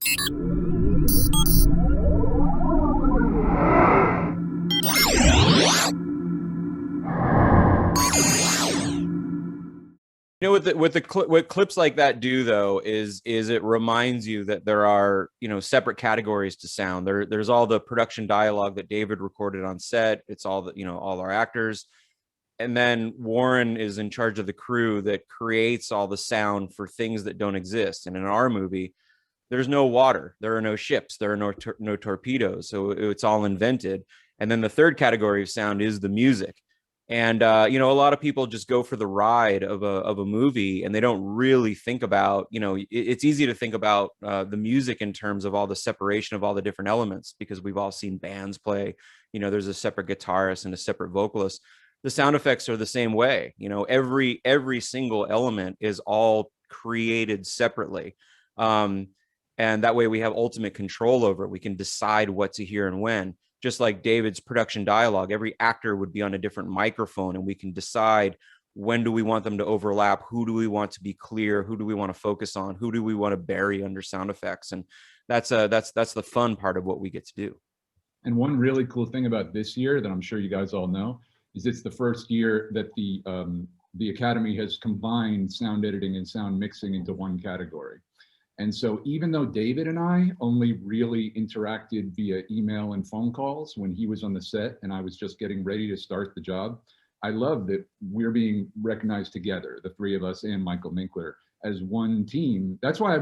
You know, what clips like that do though is it reminds you that there are, you know, separate categories to sound. There's all the production dialogue that David recorded on set. It's all the, you know, all our actors, and then Warren is in charge of the crew that creates all the sound for things that don't exist. And in our movie, there's no water, there are no ships, there are no torpedoes, so it's all invented. And then the third category of sound is the music. And you know, a lot of people just go for the ride of a movie, and they don't really think about, you know, it's easy to think about the music in terms of all the separation of all the different elements, because we've all seen bands play, you know, there's a separate guitarist and a separate vocalist. The sound effects are the same way. You know, every single element is all created separately. And that way we have ultimate control over it. We can decide what to hear and when. Just like David's production dialogue, every actor would be on a different microphone, and we can decide when do we want them to overlap, who do we want to be clear, who do we want to focus on, who do we want to bury under sound effects. And that's the fun part of what we get to do. And one really cool thing about this year that I'm sure you guys all know is it's the first year that the Academy has combined sound editing and sound mixing into one category. And so even though David and I only really interacted via email and phone calls when he was on the set and I was just getting ready to start the job, I love that we're being recognized together, the three of us and Michael Minkler, as one team. That's why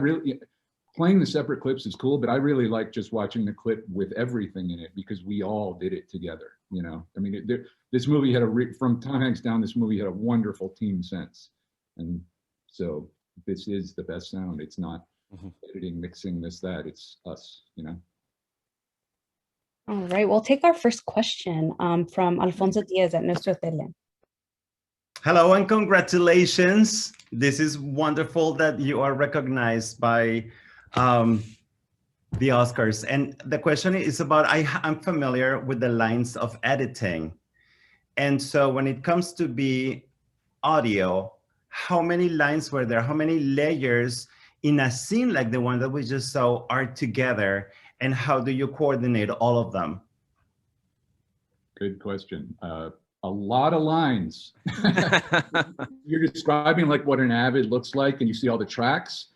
playing the separate clips is cool, but I really like just watching the clip with everything in it because we all did it together, you know? I mean, this movie had from Tom Hanks down, this movie had a wonderful team sense. And so this is the best sound. It's not editing, mixing, this, that, it's us, you know? All right, we'll take our first question from Alfonso Diaz at Nuestro Tele. Hello and congratulations. This is wonderful that you are recognized by the Oscars. And the question is about, I'm familiar with the lines of editing. And so when it comes to be audio, how many lines were there? How many layers in a scene like the one that we just saw are together, and how do you coordinate all of them? Good question. A lot of lines. You're describing like what an Avid looks like, and you see all the tracks.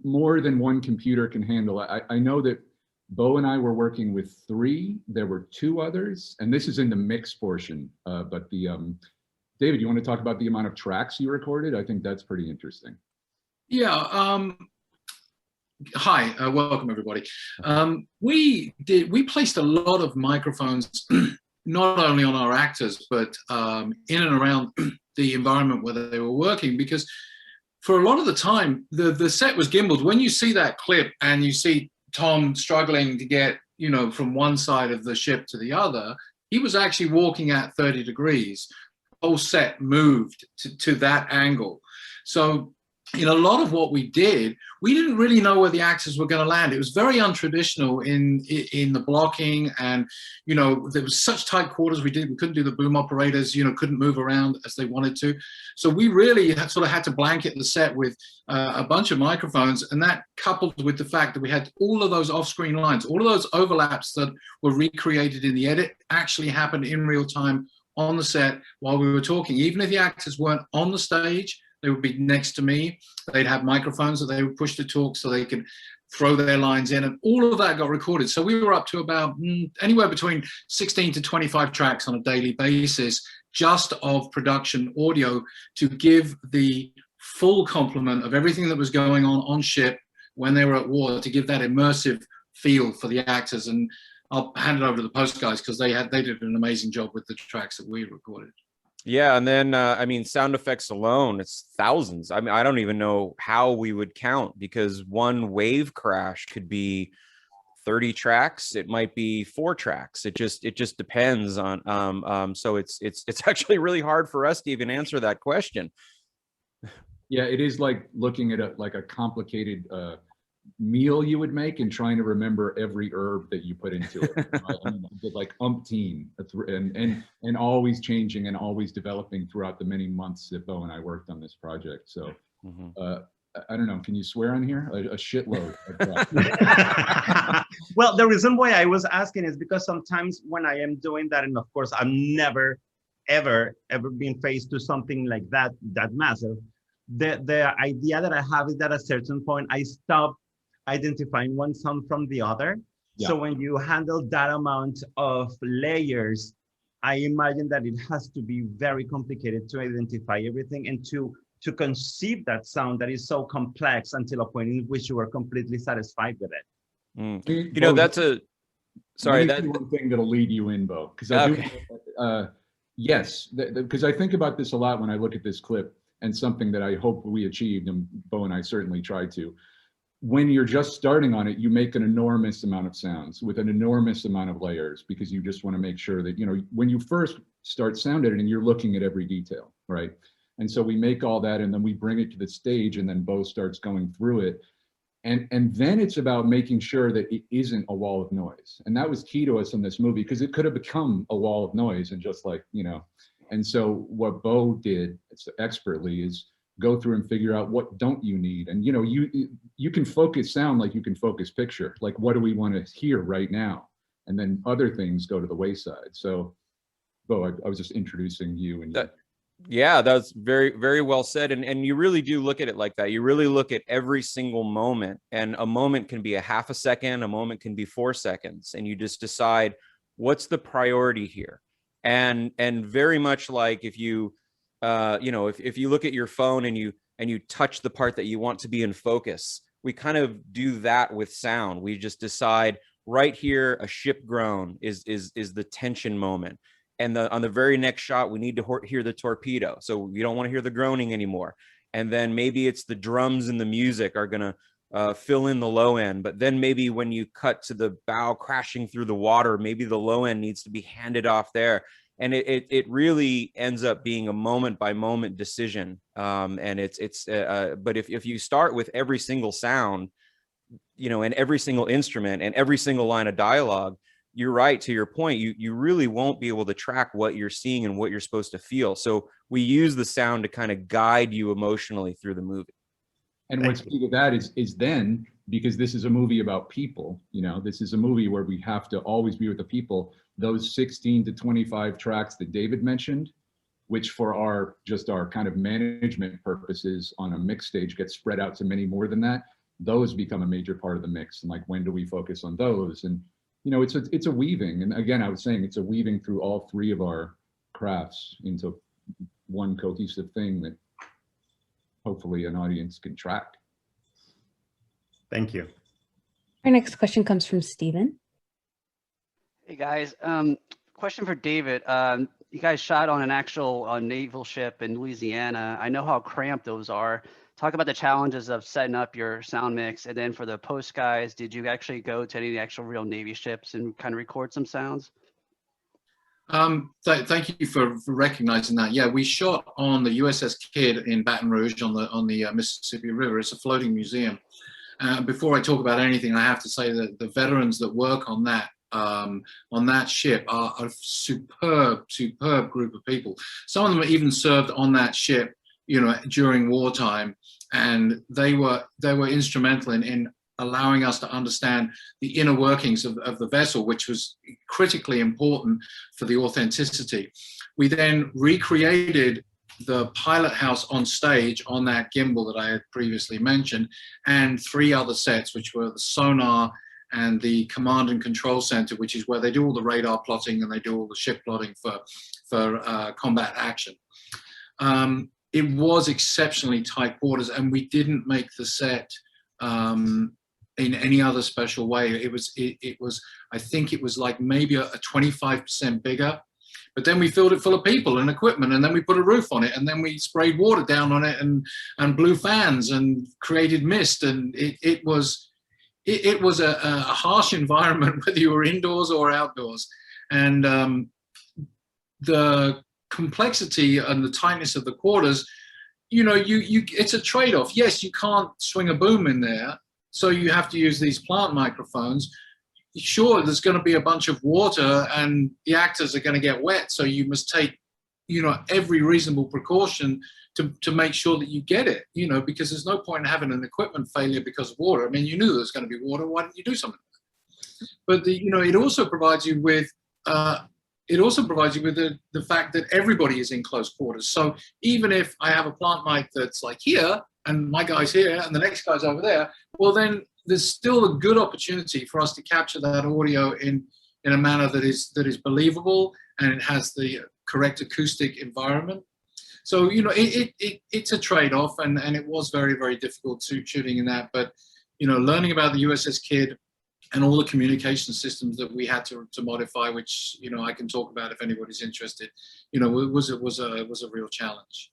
More than one computer can handle. I know that Bo and I were working with 3. There were 2 others, and this is in the mix portion. But David, you want to talk about the amount of tracks you recorded? I think that's pretty interesting. Yeah. Hi, welcome everybody. We placed a lot of microphones, not only on our actors, but in and around the environment where they were working, because for a lot of the time, the set was gimbaled. When you see that clip and you see Tom struggling to get, you know, from one side of the ship to the other, he was actually walking at 30 degrees. The whole set moved to that angle. So in a lot of what we did, we didn't really know where the actors were going to land. It was very untraditional in the blocking, and you know, there was such tight quarters. We couldn't do the boom operators, you know, couldn't move around as they wanted to. So we really sort of had to blanket the set with a bunch of microphones, and that coupled with the fact that we had all of those off-screen lines, all of those overlaps that were recreated in the edit actually happened in real time on the set while we were talking. Even if the actors weren't on the stage, they would be next to me. They'd have microphones that they would push to talk so they could throw their lines in, and all of that got recorded. So we were up to about anywhere between 16 to 25 tracks on a daily basis, just of production audio, to give the full complement of everything that was going on ship when they were at war, to give that immersive feel for the actors. And I'll hand it over to the post guys because they did an amazing job with the tracks that we recorded. Yeah, and then I mean, sound effects alone, it's thousands. I mean, I don't even know how we would count, because one wave crash could be 30 tracks. It might be 4 tracks. It just depends on. So it's actually really hard for us to even answer that question. Yeah, it is like looking at a complicated meal you would make and trying to remember every herb that you put into it. Right? I mean, like umpteen, and always changing and always developing throughout the many months that Bo and I worked on this project. So I don't know, can you swear on here? A shitload. Well, the reason why I was asking is because sometimes when I am doing that, and of course I'm never, ever been faced to something like that massive, the idea that I have is that at a certain point I stop identifying one sound from the other. Yeah. So when you handle that amount of layers, I imagine that it has to be very complicated to identify everything and to conceive that sound that is so complex until a point in which you are completely satisfied with it. Mm. You know, that's a, sorry, that one thing that'll lead you in, Bo, because I do, yes, because I think about this a lot when I look at this clip, and something that I hope we achieved, and Bo and I certainly tried to. When you're just starting on it, you make an enormous amount of sounds with an enormous amount of layers, because you just want to make sure that, you know, when you first start sound editing, you're looking at every detail, right? And so we make all that, and then we bring it to the stage, and then Bo starts going through it. And then it's about making sure that it isn't a wall of noise. And that was key to us in this movie, because it could have become a wall of noise and just like, you know. And so what Bo did expertly is go through and figure out what don't you need. And, you know, you can focus sound like you can focus picture. Like, what do we want to hear right now? And then other things go to the wayside. So, Bo, I was just introducing you. And yeah, that's very, very well said. And you really do look at it like that. You really look at every single moment, and a moment can be a half a second, a moment can be 4 seconds, and you just decide what's the priority here. And very much like if you, you know, if you look at your phone and you touch the part that you want to be in focus, we kind of do that with sound. We just decide right here, a ship groan is the tension moment. And on the very next shot, we need to hear the torpedo. So you don't want to hear the groaning anymore. And then maybe it's the drums and the music are going to fill in the low end. But then maybe when you cut to the bow crashing through the water, maybe the low end needs to be handed off there. And it really ends up being a moment by moment decision. And but if you start with every single sound, you know, and every single instrument and every single line of dialogue, you're right, to your point, you really won't be able to track what you're seeing and what you're supposed to feel. So we use the sound to kind of guide you emotionally through the movie. And what's key to that is then, because this is a movie about people, you know, this is a movie where we have to always be with the people, those 16 to 25 tracks that David mentioned, which for our kind of management purposes on a mix stage gets spread out to many more than that, those become a major part of the mix. And like, when do we focus on those? And you know, it's a weaving. And again, I was saying it's a weaving through all three of our crafts into one cohesive thing that hopefully an audience can track. Thank you. Our next question comes from Steven. Hey guys, question for David. You guys shot on an actual naval ship in Louisiana. I know how cramped those are. Talk about the challenges of setting up your sound mix. And then for the post guys, did you actually go to any of the actual real Navy ships and kind of record some sounds? Thank you for recognizing that. Yeah, we shot on the USS Kidd in Baton Rouge on the Mississippi River. It's a floating museum. Before I talk about anything, I have to say that the veterans that work on that ship are a superb group of people. Some of them even served on that ship, you know, during wartime, and they were instrumental in allowing us to understand the inner workings of the vessel, which was critically important for the authenticity. We then recreated the pilot house on stage on that gimbal that I had previously mentioned, and 3 other sets, which were the sonar and the command and control center, which is where they do all the radar plotting and they do all the ship plotting for combat action. It was exceptionally tight quarters, and we didn't make the set in any other special way. It was I think it was like maybe a 25% bigger, but then we filled it full of people and equipment, and then we put a roof on it, and then we sprayed water down on it and blew fans and created mist, and it was a harsh environment, whether you were indoors or outdoors. And the complexity and the tightness of the quarters, you know, it's a trade-off. Yes, you can't swing a boom in there, so you have to use these plant microphones. Sure, there's going to be a bunch of water and the actors are going to get wet, so you must take you know, every reasonable precaution to make sure that you get it, you know, because there's no point in having an equipment failure because of water. I mean, you knew there was going to be water. Why didn't you do something? But you know, it also provides you with the fact that everybody is in close quarters. So even if I have a plant mic that's like here, and my guy's here, and the next guy's over there, well, then there's still a good opportunity for us to capture that audio in a manner that is believable, and it has the correct acoustic environment. So, you know, it's a trade-off, and it was very, very difficult shooting in that. But, you know, learning about the USS Kidd and all the communication systems that we had to modify, which, you know, I can talk about if anybody's interested, you know, it was a real challenge.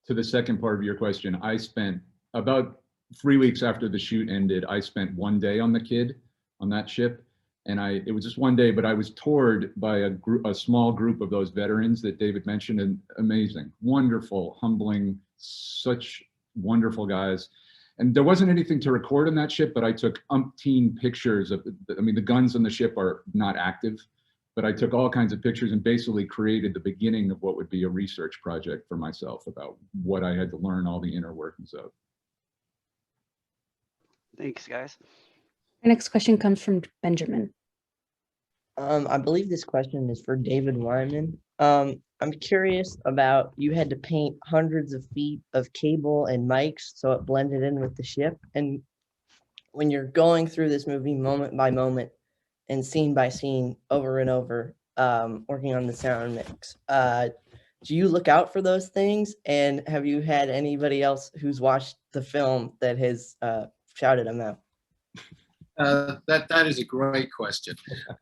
To the second part of your question, I spent about 3 weeks after the shoot ended, I spent one day on the Kidd, on that ship. And it was just one day, but I was toured by a small group of those veterans that David mentioned, and amazing, wonderful, humbling, such wonderful guys. And there wasn't anything to record on that ship, but I took umpteen pictures of, I mean, the guns on the ship are not active, but I took all kinds of pictures and basically created the beginning of what would be a research project for myself about what I had to learn, all the inner workings of. Thanks, guys. Our next question comes from Benjamin. I believe this question is for David Wyman. I'm curious about, you had to paint hundreds of feet of cable and mics so it blended in with the ship. And when you're going through this movie moment by moment and scene by scene over and over, working on the sound mix, do you look out for those things? And have you had anybody else who's watched the film that has shouted them out? That is a great question.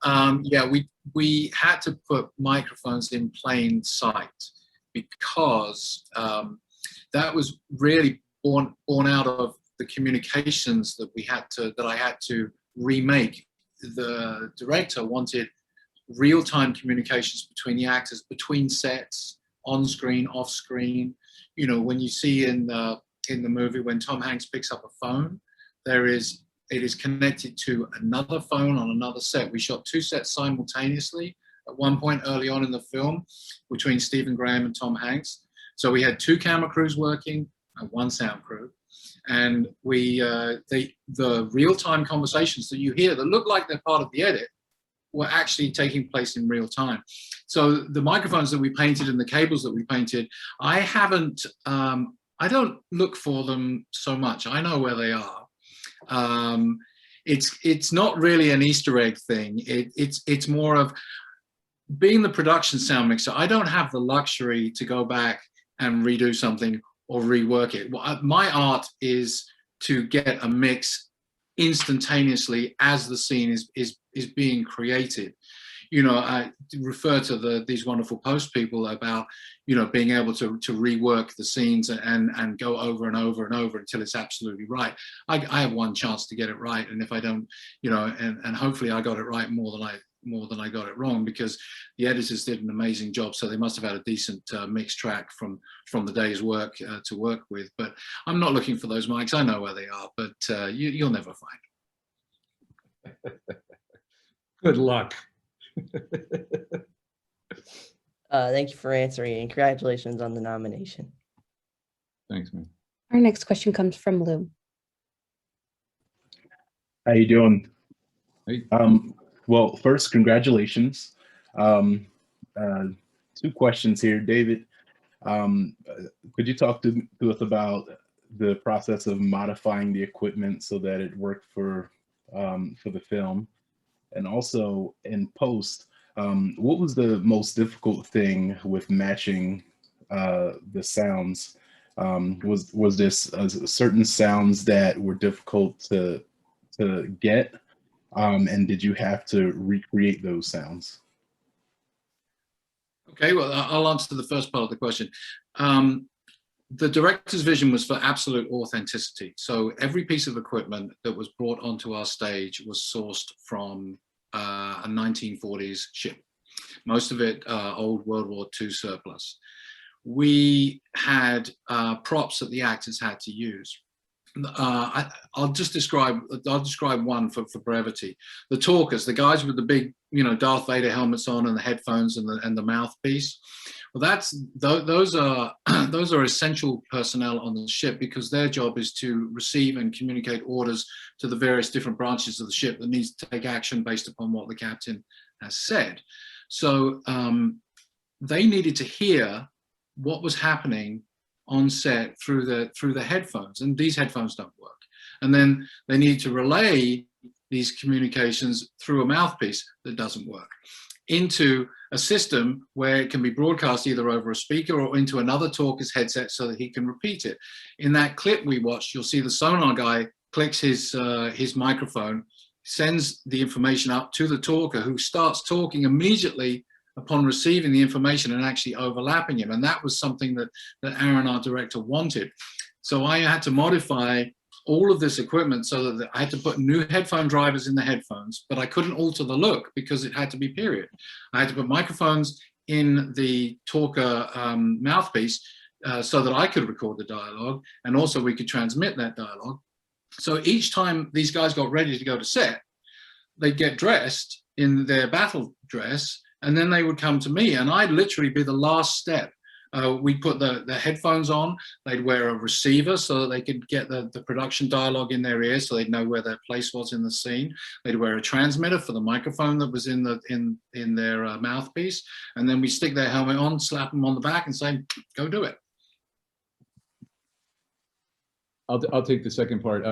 Yeah, we had to put microphones in plain sight because that was really born out of the communications that I had to remake. The director wanted real-time communications between the actors, between sets, on screen, off screen. You know, when you see in the movie when Tom Hanks picks up a phone, it is connected to another phone on another set. We shot 2 sets simultaneously at one point early on in the film between Stephen Graham and Tom Hanks. So we had 2 camera crews working and 1 sound crew. And the real-time conversations that you hear that look like they're part of the edit were actually taking place in real time. So the microphones that we painted and the cables that we painted, I don't look for them so much. I know where they are. It's not really an Easter egg thing. It's more of being the production sound mixer. I don't have the luxury to go back and redo something or rework it. My art is to get a mix instantaneously as the scene is being created. You know, I refer to these wonderful post people about, you know, being able to rework the scenes and go over and over and over until it's absolutely right. I have one chance to get it right, and if I don't, you know, and hopefully I got it right more than I got it wrong, because the editors did an amazing job. So they must have had a decent mixed track from the day's work to work with. But I'm not looking for those mics. I know where they are, but you'll never find them. Good luck. Thank you for answering, and congratulations on the nomination. Thanks, man. Our next question comes from Lou. How you doing? Hey. Well, first, congratulations. 2 questions here, David. Could you talk to us about the process of modifying the equipment so that it worked for the film? And also in post, what was the most difficult thing with matching the sounds? Was there certain sounds that were difficult to get? And did you have to recreate those sounds? Okay, well, I'll answer the first part of the question. The director's vision was for absolute authenticity. So every piece of equipment that was brought onto our stage was sourced from a 1940s ship. Most of it old World War II surplus. We had props that the actors had to use. I'll describe one for brevity. The talkers, the guys with the big, you know, Darth Vader helmets on and the headphones and the mouthpiece. Well, those are those are essential personnel on the ship, because their job is to receive and communicate orders to the various different branches of the ship that needs to take action based upon what the captain has said. So they needed to hear what was happening on set through the headphones, and these headphones don't work. And then they need to relay these communications through a mouthpiece that doesn't work into a system where it can be broadcast either over a speaker or into another talker's headset so that he can repeat it. In that clip we watched, you'll see the sonar guy clicks his microphone, sends the information up to the talker, who starts talking immediately upon receiving the information and actually overlapping him. And that was something that Aaron, our director, wanted. So I had to modify all of this equipment so that I had to put new headphone drivers in the headphones, but I couldn't alter the look because it had to be period. I had to put microphones in the talker mouthpiece so that I could record the dialogue, and also we could transmit that dialogue. So each time these guys got ready to go to set, they'd get dressed in their battle dress, and then they would come to me, and I'd literally be the last step. We'd put the headphones on, they'd wear a receiver so that they could get the production dialogue in their ears so they'd know where their place was in the scene. They'd wear a transmitter for the microphone that was in their mouthpiece, and then we stick their helmet on, slap them on the back and say, go do it. I'll take the second part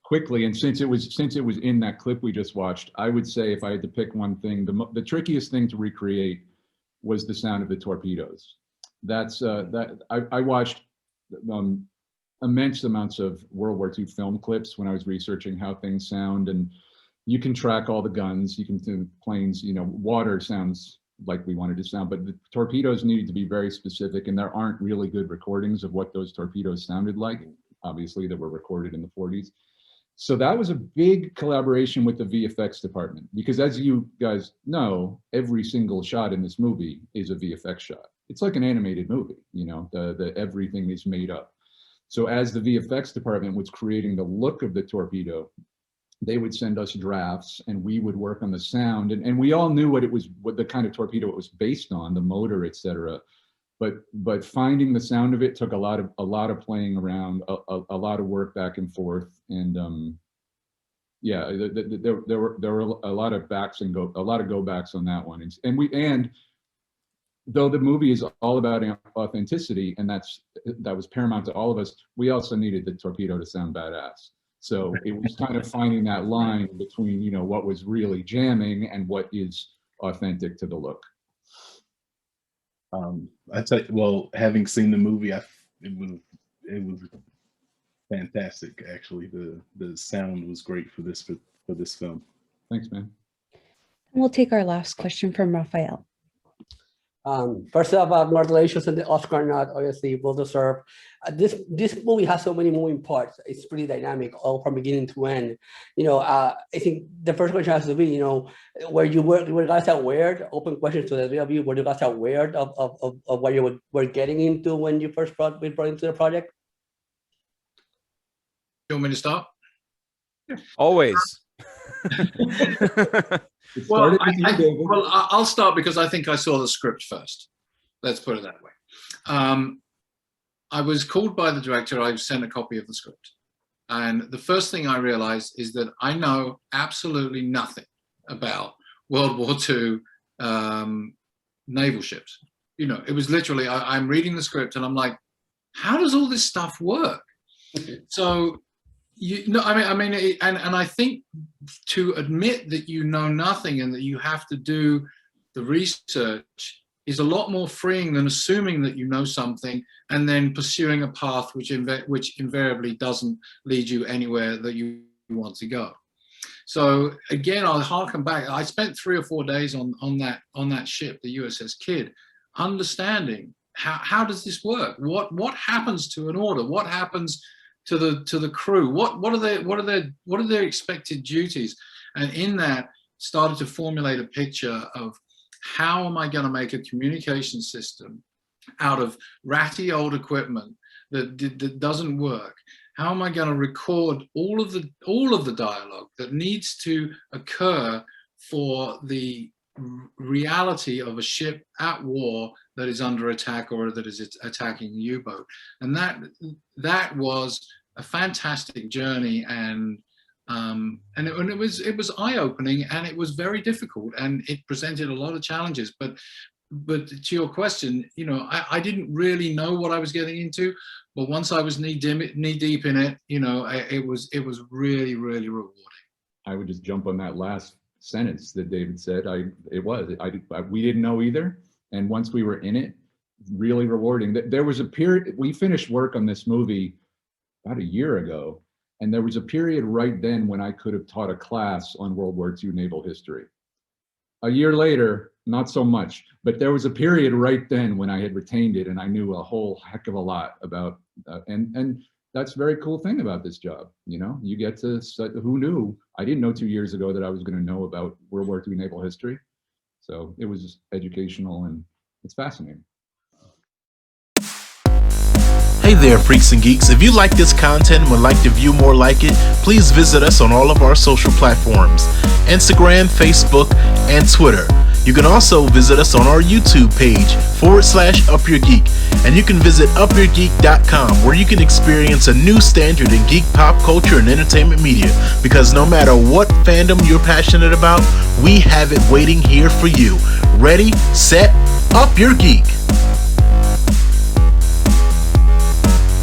quickly. And since it was in that clip we just watched, I would say if I had to pick one thing, the trickiest thing to recreate was the sound of the torpedoes. That's I watched immense amounts of World War II film clips when I was researching how things sound, and you can track all the guns, you can do planes, you know, water sounds like we wanted to sound, but the torpedoes needed to be very specific, and there aren't really good recordings of what those torpedoes sounded like, obviously, that were recorded in the 40s. So that was a big collaboration with the VFX department, because as you guys know, every single shot in this movie is a VFX shot. It's like an animated movie, you know, the everything is made up. So as the VFX department was creating the look of the torpedo, they would send us drafts and we would work on the sound. And we all knew what the kind of torpedo it was based on, the motor, et cetera. But finding the sound of it took a lot of playing around, a lot of work back and forth, and yeah, there were a lot of go backs on that one, and though the movie is all about authenticity, and that was paramount to all of us, we also needed the torpedo to sound badass. So it was kind of finding that line between, you know, what was really jamming and what is authentic to the look. I tell you, well, having seen the movie, it was fantastic. Actually, the sound was great for this film. Thanks, man. And we'll take our last question from Rafael. First off, congratulations on the Oscar nod. Obviously, well deserved. This movie has so many moving parts. It's pretty dynamic, all from beginning to end. You know, I think the first question has to be, you know, were you guys aware? Open question to the three of you. Were you guys aware of what you were getting into when you first brought into the project? You want me to start? Always. Well, I'll start because I think I saw the script first. Let's put it that way. I was called by the director. I sent a copy of the script. And the first thing I realized is that I know absolutely nothing about World War II naval ships. You know, it was literally, I'm reading the script and I'm like, how does all this stuff work? So, and I think to admit that you know nothing and that you have to do the research is a lot more freeing than assuming that you know something and then pursuing a path which invariably doesn't lead you anywhere that you want to go. So again, I'll harken back. I spent 3 or 4 days on that ship, the USS Kidd, understanding how does this work? What happens to an order? What happens to the crew? What are their expected duties? And in that, started to formulate a picture of how am I going to make a communication system out of ratty old equipment that doesn't work? How am I going to record all of the dialogue that needs to occur for the reality of a ship at war that is under attack or that is attacking the U-boat. And that was a fantastic journey, and it was eye-opening, and it was very difficult, and it presented a lot of challenges. But to your question, you know, I didn't really know what I was getting into, but once I was knee deep in it, you know, it was really, really rewarding. I would just jump on that last sentence that David said. We didn't know either, and once we were in it, really rewarding. There was a period, we finished work on this movie about a year ago, and there was a period right then when I could have taught a class on World War II naval history. A year later, not so much, but there was a period right then when I had retained it and I knew a whole heck of a lot about, and that's a very cool thing about this job. You know, you get to, who knew? I didn't know 2 years ago that I was going to know about World War II naval history. So it was educational and it's fascinating. Hey there, freaks and geeks. If you like this content and would like to view more like it, please visit us on all of our social platforms, Instagram, Facebook, and Twitter. You can also visit us on our YouTube page, /UpYourGeek, and you can visit upyourgeek.com, where you can experience a new standard in geek pop culture and entertainment media, because no matter what fandom you're passionate about, we have it waiting here for you. Ready, set, up your geek.